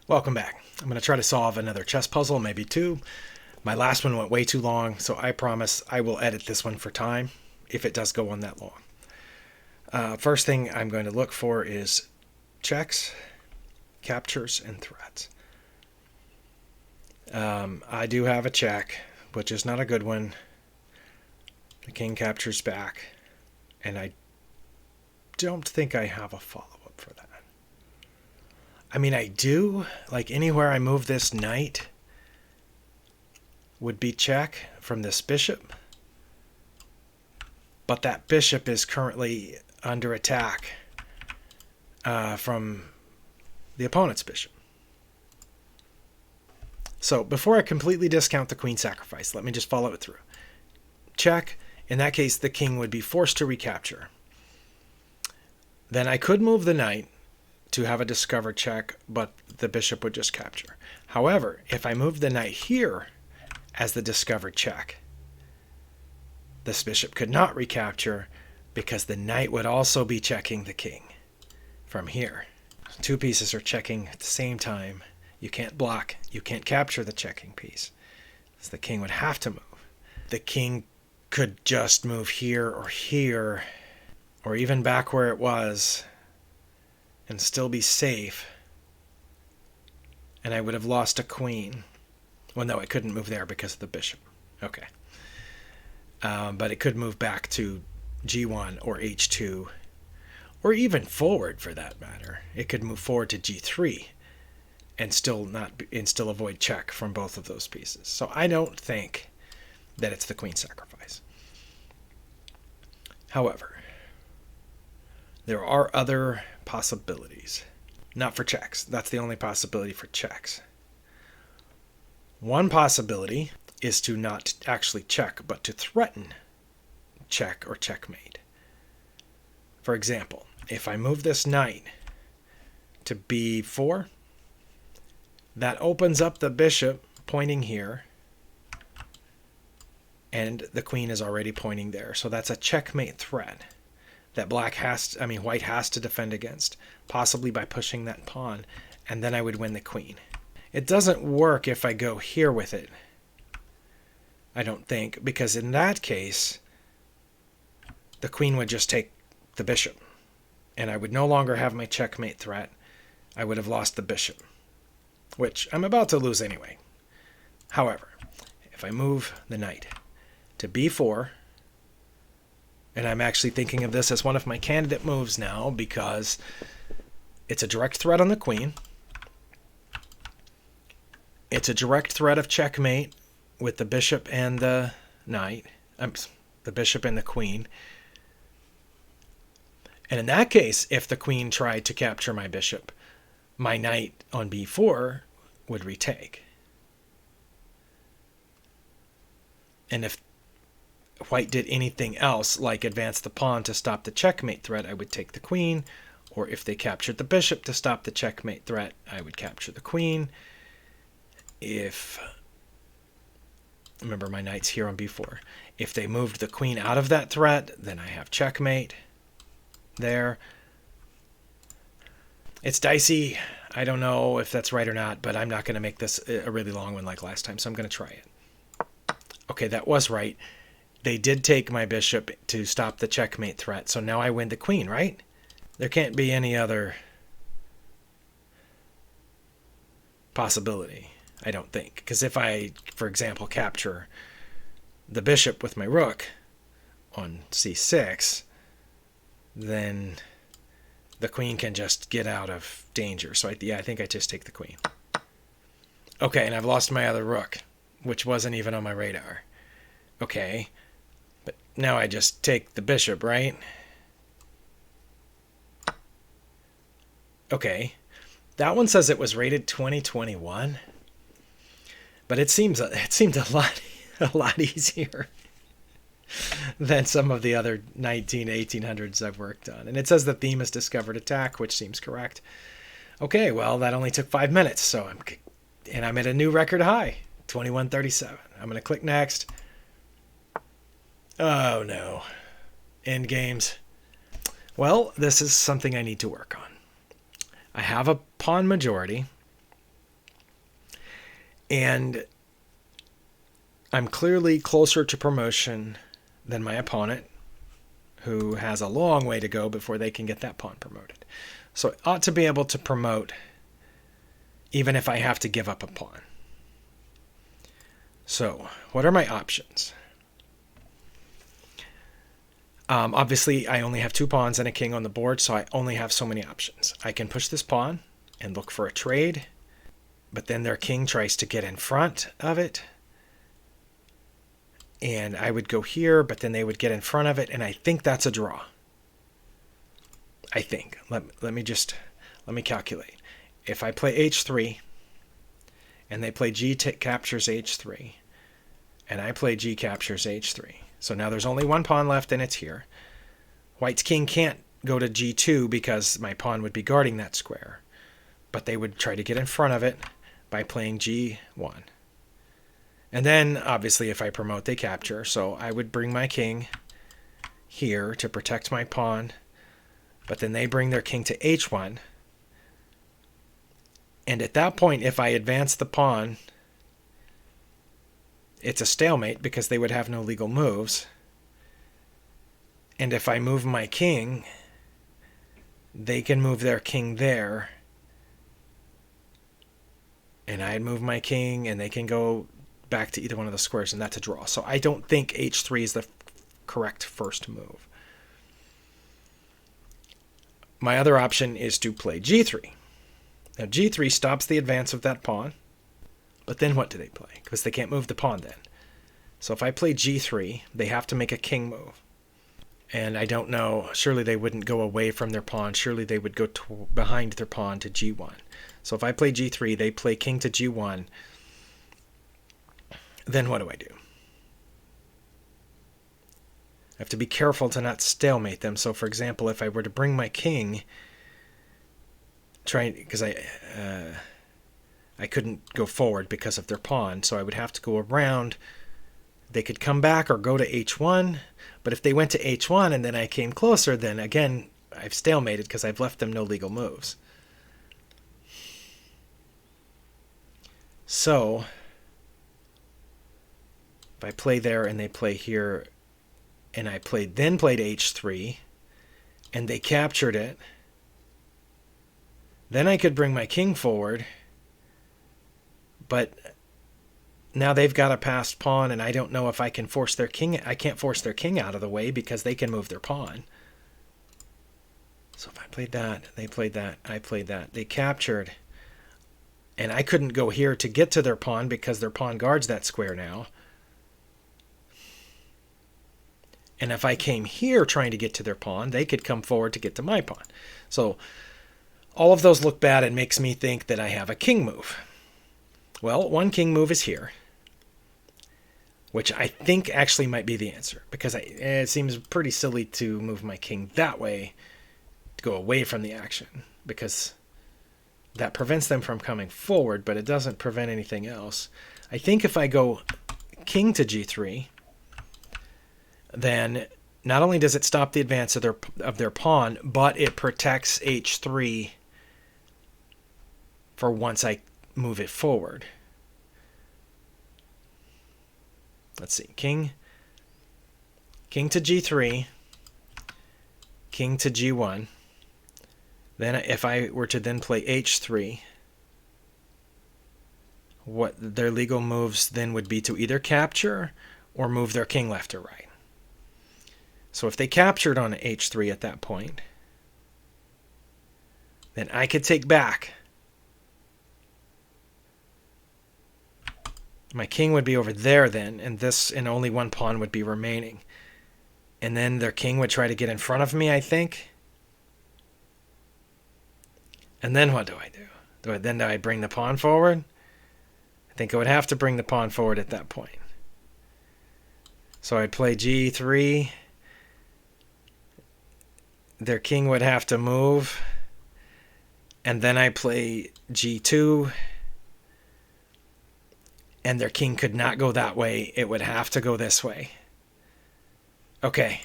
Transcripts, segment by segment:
Welcome back. I'm going to try to solve another chess puzzle, maybe two. My last one went way too long, so I promise I will edit this one for time if it does go on that long. First thing I'm going to look for is checks, captures, and threats. I do have a check, which is not a good one. The king captures back, and I don't think I have a follow-up for that. I mean, I do. Like, anywhere I move this knight would be check from this bishop. But that bishop is currently under attack from the opponent's bishop. So before I completely discount the queen sacrifice, let me just follow it through. Check. In that case, the king would be forced to recapture. Then I could move the knight to have a discovered check, but the bishop would just capture. However, if I moved the knight here as the discovered check, this bishop could not recapture because the knight would also be checking the king from here. Two pieces are checking at the same time. You can't block. You can't capture the checking piece. So the king would have to move. The king could just move here, or even back where it was, and still be safe. And I would have lost a queen. Well, no, it couldn't move there because of the bishop. Okay. But it could move back to g1 or h2, or even forward for that matter. It could move forward to g3 and still avoid check from both of those pieces. So I don't think that it's the queen sacrifice. However, there are other possibilities. Not for checks. That's the only possibility for checks. One possibility is to not actually check, but to threaten check or checkmate. For example, if I move this knight to b4, that opens up the bishop pointing here, and the queen is already pointing there. So that's a checkmate threat that white has to defend against, possibly by pushing that pawn, and then I would win the queen. It doesn't work if I go here with it, I don't think, because in that case, the queen would just take the bishop, and I would no longer have my checkmate threat. I would have lost the bishop, which I'm about to lose anyway. However, if I move the knight to b4, and I'm actually thinking of this as one of my candidate moves now because it's a direct threat on the queen. It's a direct threat of checkmate with the bishop and the knight, the bishop and the queen. And in that case, if the queen tried to capture my bishop, my knight on b4 would retake. And if white did anything else, like advance the pawn to stop the checkmate threat, I would take the queen. Or if they captured the bishop to stop the checkmate threat, I would capture the queen. Remember, my knight's here on b4. If they moved the queen out of that threat, then I have checkmate there. It's dicey. I don't know if that's right or not, but I'm not going to make this a really long one like last time, so I'm going to try it. Okay, that was right. They did take my bishop to stop the checkmate threat, so now I win the queen, right? There can't be any other possibility, I don't think. Because if I, for example, capture the bishop with my rook on c6, then the queen can just get out of danger. So I think I just take the queen. Okay, and I've lost my other rook, which wasn't even on my radar. Okay, but now I just take the bishop, right? Okay, that one says it was rated 2021, but it seemed a lot easier than some of the other 1800s I've worked on. And it says the theme is discovered attack, which seems correct. Okay, well, that only took 5 minutes, so I'm at a new record high, 2137. I'm going to click next. Oh no. End games. Well, this is something I need to work on. I have a pawn majority, And I'm clearly closer to promotion than my opponent, who has a long way to go before they can get that pawn promoted. So I ought to be able to promote even if I have to give up a pawn. So what are my options? Obviously, I only have 2 pawns and a king on the board, so I only have so many options. I can push this pawn and look for a trade, but then their king tries to get in front of it. And I would go here, but then they would get in front of it, and I think that's a draw. I think. Let me calculate. If I play h3, and they play g captures h3, and I play g captures h3. So now there's only 1 pawn left, and it's here. White's king can't go to g2 because my pawn would be guarding that square. But they would try to get in front of it by playing g1. And then, obviously, if I promote, they capture. So I would bring my king here to protect my pawn. But then they bring their king to h1. And at that point, if I advance the pawn, it's a stalemate because they would have no legal moves. And if I move my king, they can move their king there. And I'd move my king, and they can go back to either one of the squares, and that's a draw. So I don't think h3 is the correct first move. My other option is to play g3. Now g3 stops the advance of that pawn, but then what do they play? Because they can't move the pawn then. So if I play g3, they have to make a king move. And I don't know, surely they wouldn't go away from their pawn. Surely they would go behind their pawn to g1. So if I play g3, they play king to g1. Then what do I do? I have to be careful to not stalemate them. So for example, if I were to bring my king, because I couldn't go forward because of their pawn, so I would have to go around. They could come back or go to h1, but if they went to h1 and then I came closer, then again, I've stalemated because I've left them no legal moves. So if I play there and they play here, and I then played h3, and they captured it, then I could bring my king forward, but now they've got a passed pawn, and I don't know if I can force their king. I can't force their king out of the way because they can move their pawn. So if I played that, they played that, I played that, they captured, and I couldn't go here to get to their pawn because their pawn guards that square now. And if I came here trying to get to their pawn, they could come forward to get to my pawn. So all of those look bad and makes me think that I have a king move. Well, one king move is here, which I think actually might be the answer, because it seems pretty silly to move my king that way to go away from the action, because that prevents them from coming forward, but it doesn't prevent anything else. I think if I go king to g3, then not only does it stop the advance of their pawn, but it protects h3 for once I move it forward. Let's see, king to g3, king to g1. Then if I were to then play h3, what their legal moves then would be to either capture or move their king left or right. So if they captured on h3 at that point, then I could take back. My king would be over there then, and only one pawn would be remaining. And then their king would try to get in front of me, I think. And then what do I do? Do I bring the pawn forward? I think I would have to bring the pawn forward at that point. So I'd play g3. Their king would have to move. And then I play g2. And their king could not go that way. It would have to go this way. Okay,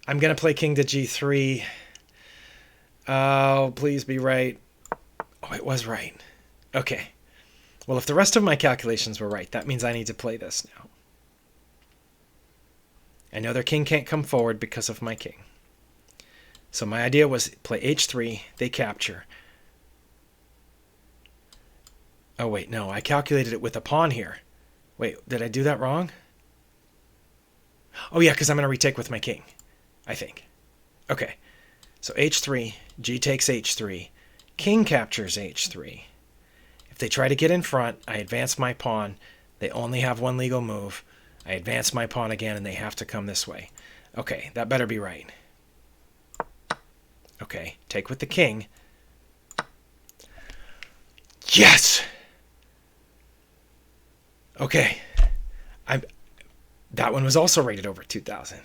I'm going to play king to g3. Oh, please be right. Oh, it was right. Okay. Well, if the rest of my calculations were right, that means I need to play this now. I know their king can't come forward because of my king. So my idea was play h3, they capture. Oh, wait, no, I calculated it with a pawn here. Wait, did I do that wrong? Oh, yeah, because I'm going to retake with my king, I think. Okay, so h3, g takes h3, king captures h3. If they try to get in front, I advance my pawn. They only have one legal move. I advance my pawn again, and they have to come this way. Okay, that better be right. Okay, take with the king. Yes! Okay, that one was also rated over 2,000.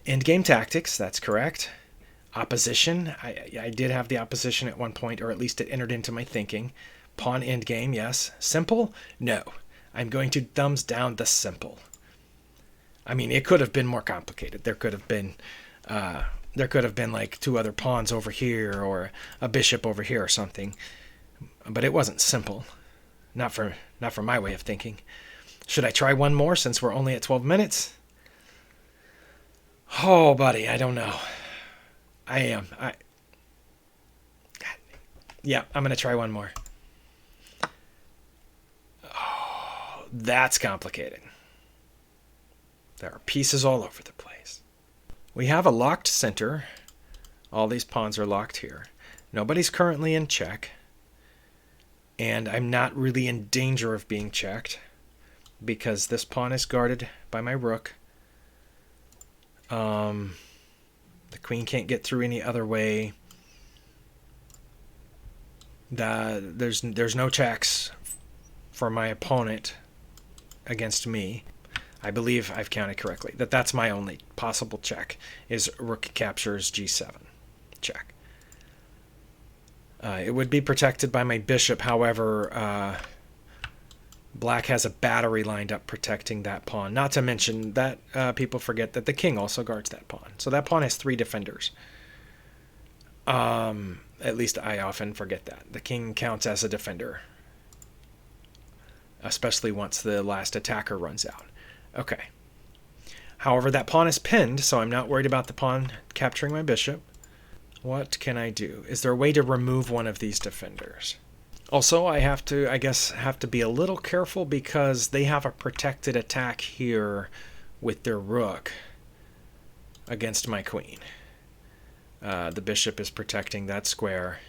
Endgame tactics, that's correct. Opposition, I did have the opposition at one point, or at least it entered into my thinking. Pawn endgame, yes. Simple? No. I'm going to thumbs down the simple. I mean, it could have been more complicated. There could have been like two other pawns over here or a bishop over here or something. But it wasn't simple. Not for my way of thinking. Should I try one more since we're only at 12 minutes? Oh, buddy, I don't know. Yeah, I'm going to try one more. Oh, that's complicated. There are pieces all over the place. We have a locked center. All these pawns are locked here. Nobody's currently in check. And I'm not really in danger of being checked because this pawn is guarded by my rook. The queen can't get through any other way. There's no checks for my opponent against me. I believe I've counted correctly. That's my only possible check is rook captures g7. Check. It would be protected by my bishop. However, black has a battery lined up protecting that pawn. Not to mention that people forget that the king also guards that pawn. So that pawn has 3 defenders. At least I often forget that. The king counts as a defender. Especially once the last attacker runs out. Okay. However, that pawn is pinned, so I'm not worried about the pawn capturing my bishop. What can I do? Is there a way to remove one of these defenders? Also, I guess have to be a little careful because they have a protected attack here with their rook against my queen. The bishop is protecting that square.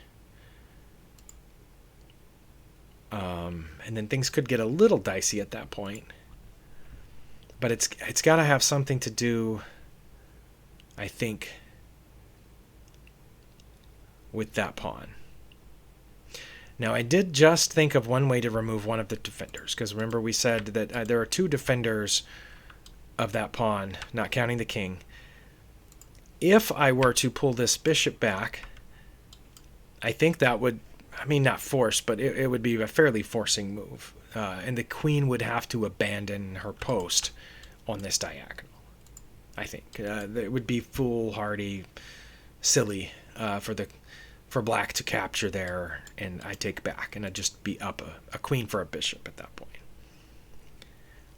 And then things could get a little dicey at that point. But it's got to have something to do, I think, with that pawn. Now, I did just think of one way to remove one of the defenders, because remember we said that there are 2 defenders of that pawn, not counting the king. If I were to pull this bishop back, I think that would, I mean, not force, but it would be a fairly forcing move. And the queen would have to abandon her post on this diagonal, I think. It would be foolhardy, silly for black to capture there, and I take back, and I'd just be up a queen for a bishop at that point.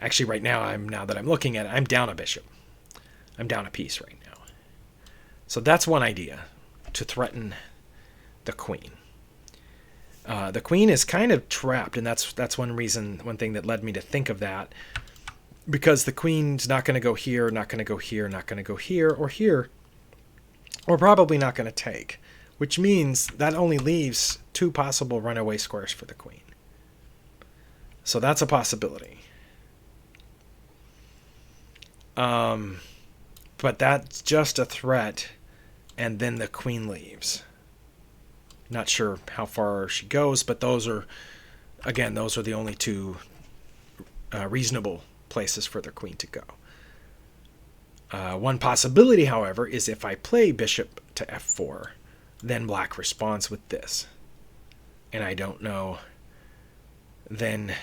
Actually, right now, now that I'm looking at it, I'm down a bishop. I'm down a piece right now. So that's one idea, to threaten the queen. The queen is kind of trapped, and that's one thing that led me to think of that, because the queen's not going to go here, not going to go here, not going to go here, or probably not going to take. Which means that only leaves 2 possible runaway squares for the queen. So that's a possibility. But that's just a threat, and then the queen leaves. Not sure how far she goes, but those are the only 2 reasonable places for the queen to go. One possibility, however, is if I play bishop to f4, then black responds with this. And I don't know, then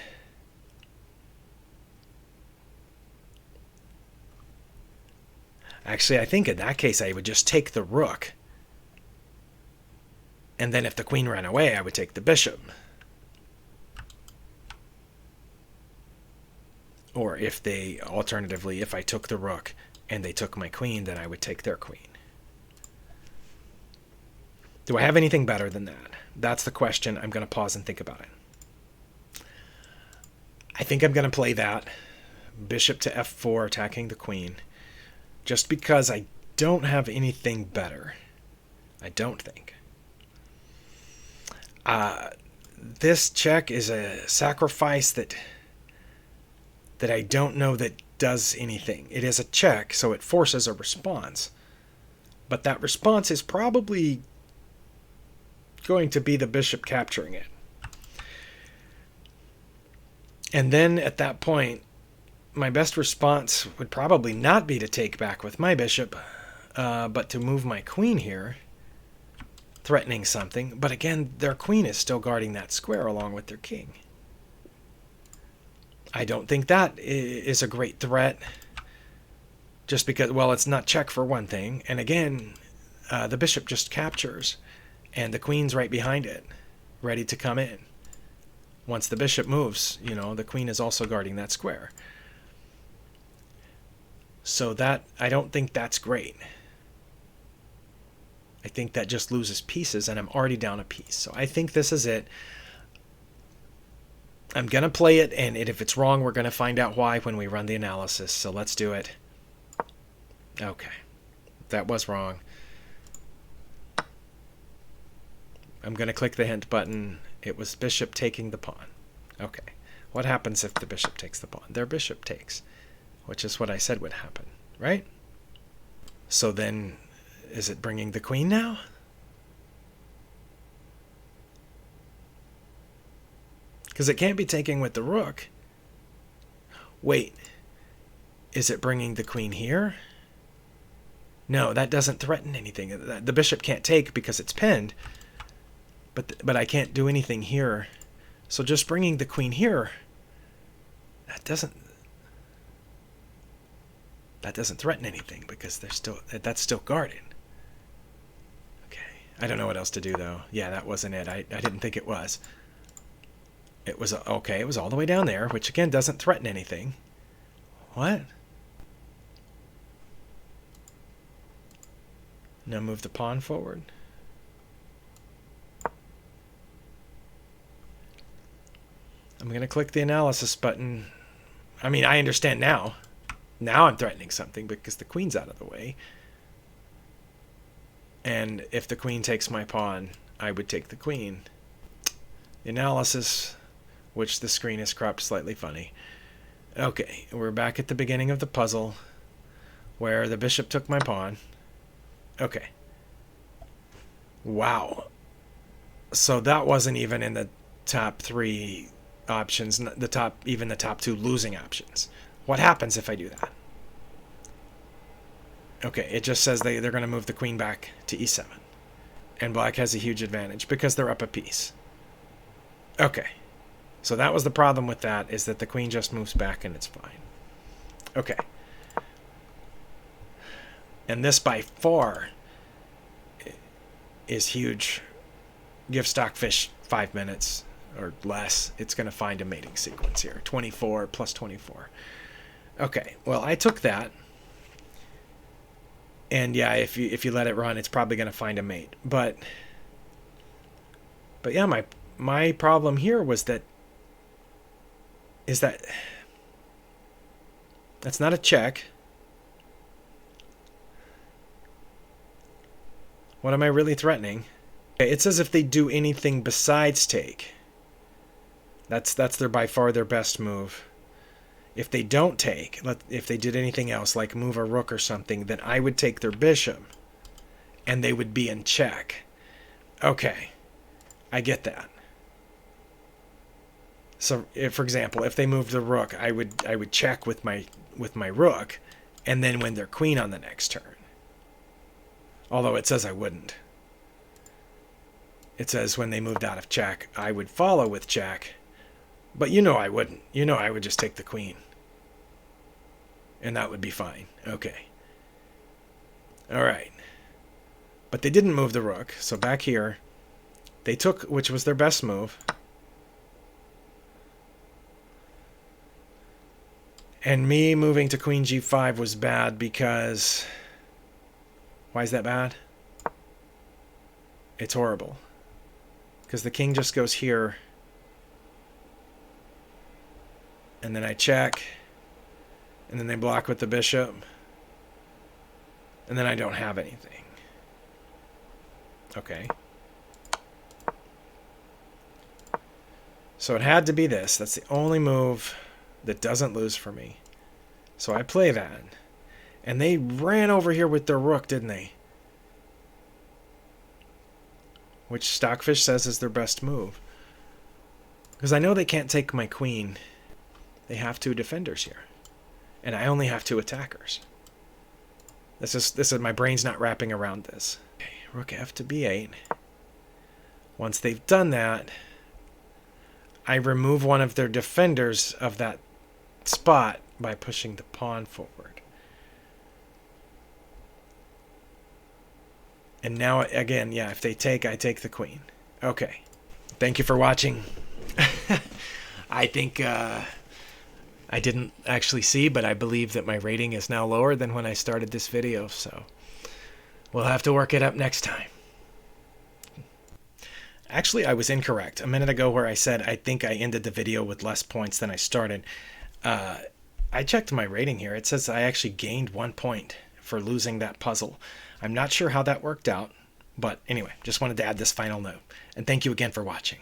actually I think in that case I would just take the rook. And then if the queen ran away, I would take the bishop. Or if they, alternatively, if I took the rook and they took my queen, then I would take their queen. Do I have anything better than that? That's the question. I'm going to pause and think about it. I think I'm going to play that. Bishop to f4, attacking the queen. Just because I don't have anything better. I don't think. This check is a sacrifice that I don't know that does anything. It is a check, so it forces a response. But that response is probably going to be the bishop capturing it. And then at that point, my best response would probably not be to take back with my bishop, but to move my queen here, threatening something. But again, their queen is still guarding that square along with their king. I don't think that is a great threat, just because, well, it's not check for one thing. And again, the bishop just captures, and the queen's right behind it, ready to come in. Once the bishop moves, the queen is also guarding that square. So that, I don't think that's great. I think that just loses pieces, and I'm already down a piece. So I think this is it. I'm going to play it, and if it's wrong, we're going to find out why when we run the analysis. So let's do it. Okay. That was wrong. I'm going to click the hint button. It was bishop taking the pawn. Okay. What happens if the bishop takes the pawn? Their bishop takes, which is what I said would happen, right? So then, is it bringing the queen now? Because it can't be taking with the rook. Wait, is it bringing the queen here? No, that doesn't threaten anything. The bishop can't take because it's pinned, but I can't do anything here. So just bringing the queen here, that doesn't threaten anything because that's still guarded. Okay, I don't know what else to do though. Yeah, that wasn't it. I didn't think it was. It was okay. It was all the way down there, which again doesn't threaten anything. What? Now move the pawn forward. I'm going to click the analysis button. I mean, I understand now. Now I'm threatening something because the queen's out of the way. And if the queen takes my pawn, I would take the queen. The analysis, which the screen is cropped slightly funny. Okay, we're back at the beginning of the puzzle where the bishop took my pawn. Okay. Wow. So that wasn't even in the top 3 options, even the top 2 losing options. What happens if I do that? Okay, it just says they're going to move the queen back to e7. And black has a huge advantage because they're up a piece. Okay. So that was the problem with that, is that the queen just moves back and it's fine. Okay. And this by far is huge. Give Stockfish 5 minutes or less. It's going to find a mating sequence here. 24 plus 24. Okay, well, I took that. And yeah, if you let it run, it's probably going to find a mate. But yeah, my problem here was that that's not a check. What am I really threatening? It says if they do anything besides take. That's by far their best move. If they don't take, if they did anything else, like move a rook or something, then I would take their bishop, and they would be in check. Okay, I get that. So, for example, if they moved the rook, I would check with my rook, and then win their queen on the next turn. Although it says I wouldn't. It says when they moved out of check, I would follow with check. But I wouldn't. I would just take the queen. And that would be fine. Okay. All right. But they didn't move the rook. So back here, they took, which was their best move. And me moving to queen g5 was bad because... Why is that bad? It's horrible. Because the king just goes here. And then I check. And then they block with the bishop. And then I don't have anything. Okay. So it had to be this. That's the only move that doesn't lose for me. So I play that. And they ran over here with their rook, didn't they? Which Stockfish says is their best move. Because I know they can't take my queen. They have 2 defenders here. And I only have 2 attackers. This is my brain's not wrapping around this. Okay, rook f to b8. Once they've done that, I remove one of their defenders of that spot by pushing the pawn forward. And now, again, yeah, if they take, I take the queen. Okay. Thank you for watching. I think I didn't actually see, but I believe that my rating is now lower than when I started this video, so we'll have to work it up next time. Actually, I was incorrect a minute ago where I said I think I ended the video with less points than I started. I checked my rating here. It says I actually gained 1 point for losing that puzzle. I'm not sure how that worked out, but anyway, just wanted to add this final note. And thank you again for watching.